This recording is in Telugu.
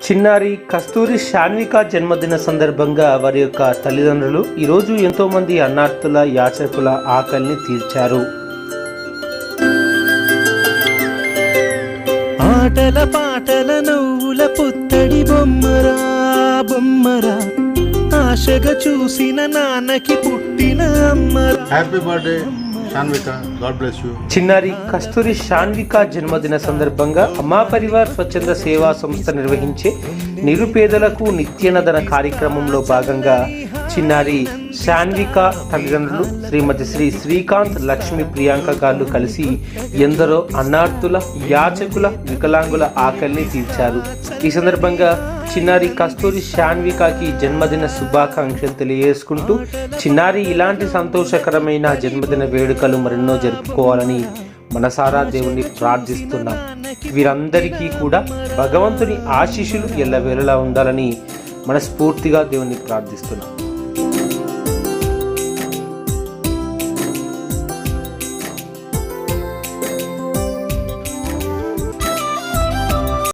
చిన్నారి కస్తూరి శాన్విక జన్మదిన సందర్భంగా వారి యొక్క తల్లిదండ్రులు ఈరోజు ఎంతోమంది అన్నార్థుల యాచకుల ఆకలిని తీర్చారు. ఆటల పాటల నవ్వుల పుత్తడి బొమ్మరా బొమ్మరా, ఆశగా చూసిన నాన్నకి పుట్టిన అమ్మరా. Happy birthday Sanvika, God bless you. చిన్నారి కస్తూరి శాన్విక జన్మదిన సందర్భంగా అమ్మా పరివార్ స్వచ్ఛంద సేవా సంస్థ నిర్వహించే నిరుపేదలకు నిత్యనదన కార్యక్రమంలో భాగంగా చిన్నారి శాన్విక తల్లిదండ్రులు శ్రీమతి శ్రీకాంత్ లక్ష్మి ప్రియాంక గారు కలిసి ఎందరో అన్నార్థుల యాచకుల వికలాంగుల ఆకలిని తీర్చారు. ఈ సందర్భంగా చిన్నారి కస్తూరి శాన్వికకి జన్మదిన శుభాకాంక్షలు తెలియజేసుకుంటూ చిన్నారి ఇలాంటి సంతోషకరమైన జన్మదిన వేడుకలు మరెన్నో జరుపుకోవాలని మనసారా దేవుణ్ణి ప్రార్థిస్తున్నాం. వీరందరికీ కూడా భగవంతుని ఆశీస్సులు ఎల్లవేళలా ఉండాలని మనస్ఫూర్తిగా దేవుణ్ణి ప్రార్థిస్తున్నాం.